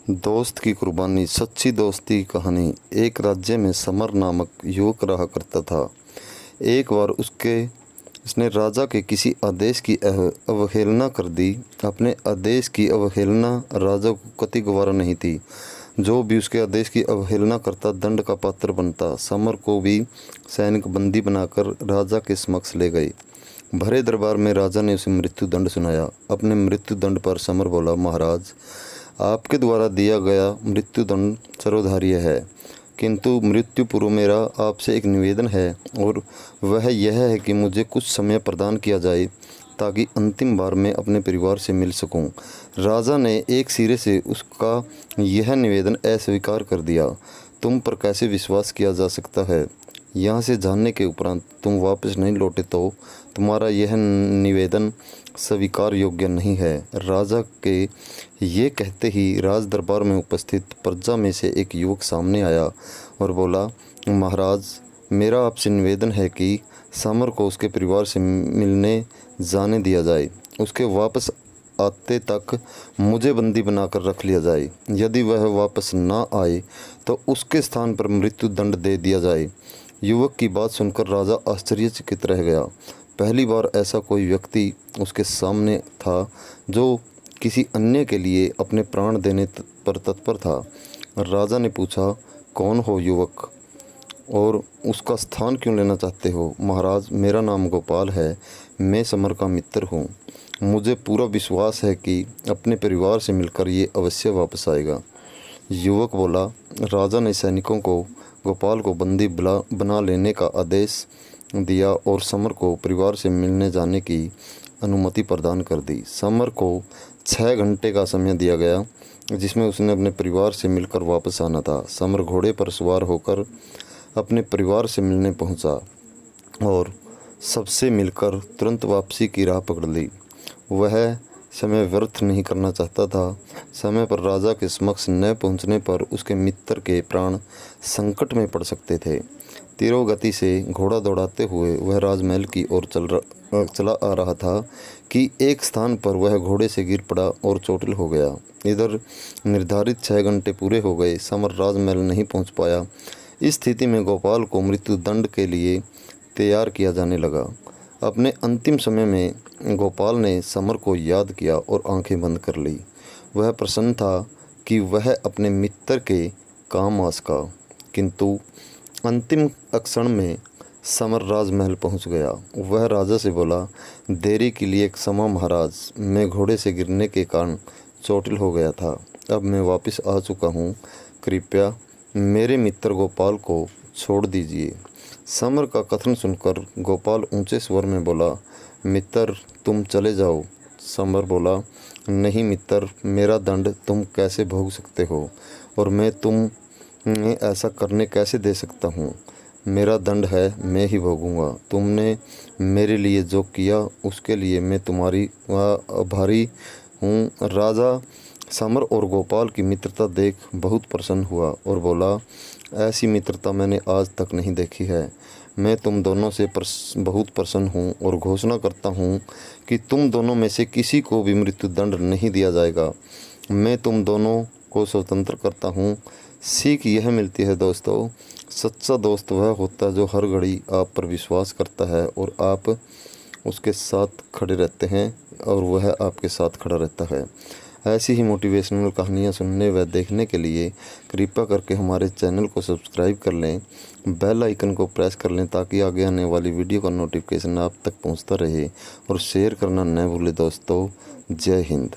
दोस्त की कुर्बानी, सच्ची दोस्ती की कहानी। एक राज्य में समर नामक युवक रहा करता था। एक बार उसने राजा के किसी आदेश की अवहेलना कर दी। अपने आदेश की अवहेलना राजा को कति गवारा नहीं थी। जो भी उसके आदेश की अवहेलना करता दंड का पात्र बनता। समर को भी सैनिक बंदी बनाकर राजा के समक्ष ले गए। भरे दरबार में राजा ने उसे मृत्यु दंड सुनाया। अपने मृत्यु दंड पर समर बोला, महाराज, आपके द्वारा दिया गया मृत्यु दंड सर्वधार्य है, किंतु मृत्यु पूर्व मेरा आपसे एक निवेदन है, और वह यह है कि मुझे कुछ समय प्रदान किया जाए ताकि अंतिम बार मैं अपने परिवार से मिल सकूं। राजा ने एक सिरे से उसका यह निवेदन अस्वीकार कर दिया। तुम पर कैसे विश्वास किया जा सकता है? यहाँ से जानने के उपरांत तुम वापस नहीं लौटे तो तुम्हारा यह निवेदन स्वीकार योग्य नहीं है। राजा के ये कहते ही राज दरबार में उपस्थित प्रजा में से एक युवक सामने आया और बोला, महाराज, मेरा आपसे निवेदन है कि समर को उसके परिवार से मिलने जाने दिया जाए। उसके वापस आते तक मुझे बंदी बनाकर रख लिया जाए। यदि वह वापस ना आए तो उसके स्थान पर मृत्यु दंड दे दिया जाए। युवक की बात सुनकर राजा आश्चर्यचकित रह गया। पहली बार ऐसा कोई व्यक्ति उसके सामने था जो किसी अन्य के लिए अपने प्राण देने पर तत्पर था। राजा ने पूछा, कौन हो युवक, और उसका स्थान क्यों लेना चाहते हो? महाराज, मेरा नाम गोपाल है। मैं समर का मित्र हूँ। मुझे पूरा विश्वास है कि अपने परिवार से मिलकर ये अवश्य वापस आएगा। युवक बोला, राजा ने सैनिकों को गोपाल को बंदी बना लेने का आदेश दिया और समर को परिवार से मिलने जाने की अनुमति प्रदान कर दी। समर को 6 घंटे का समय दिया गया जिसमें उसने अपने परिवार से मिलकर वापस आना था। समर घोड़े पर सवार होकर अपने परिवार से मिलने पहुंचा और सबसे मिलकर तुरंत वापसी की राह पकड़ ली। वह समय व्यर्थ नहीं करना चाहता था। समय पर राजा के समक्ष न पहुंचने पर उसके मित्र के प्राण संकट में पड़ सकते थे। तीव्र गति से घोड़ा दौड़ाते हुए वह राजमहल की ओर चला आ रहा था कि एक स्थान पर वह घोड़े से गिर पड़ा और चोटिल हो गया। इधर निर्धारित 6 घंटे पूरे हो गए। समर राजमहल नहीं पहुंच पाया। इस स्थिति में गोपाल को मृत्यु दंड के लिए तैयार किया जाने लगा। अपने अंतिम समय में गोपाल ने समर को याद किया और आंखें बंद कर ली। वह प्रसन्न था कि वह अपने मित्र के काम आ सका, किंतु अंतिम क्षण में समर राजमहल पहुंच गया। वह राजा से बोला, देरी के लिए क्षमा महाराज, मैं घोड़े से गिरने के कारण चोटिल हो गया था। अब मैं वापस आ चुका हूँ। कृपया मेरे मित्र गोपाल को छोड़ दीजिए। समर का कथन सुनकर गोपाल ऊंचे स्वर में बोला, मित्र, तुम चले जाओ। समर बोला, नहीं मित्र, मेरा दंड तुम कैसे भोग सकते हो, और मैं तुम्हें ऐसा करने कैसे दे सकता हूँ? मेरा दंड है, मैं ही भोगूंगा। तुमने मेरे लिए जो किया उसके लिए मैं तुम्हारी आभारी हूँ। राजा समर और गोपाल की मित्रता देख बहुत प्रसन्न हुआ और बोला, ऐसी मित्रता मैंने आज तक नहीं देखी है। मैं तुम दोनों से बहुत प्रसन्न हूँ और घोषणा करता हूँ कि तुम दोनों में से किसी को भी मृत्यु दंड नहीं दिया जाएगा। मैं तुम दोनों को स्वतंत्र करता हूँ। सीख यह मिलती है दोस्तों, सच्चा दोस्त वह होता है जो हर घड़ी आप पर विश्वास करता है और आप उसके साथ खड़े रहते हैं और वह आपके साथ खड़ा रहता है। ऐसी ही मोटिवेशनल कहानियाँ सुनने व देखने के लिए कृपया करके हमारे चैनल को सब्सक्राइब कर लें, बेल आइकन को प्रेस कर लें ताकि आगे आने वाली वीडियो का नोटिफिकेशन आप तक पहुंचता रहे, और शेयर करना न भूलें दोस्तों। जय हिंद।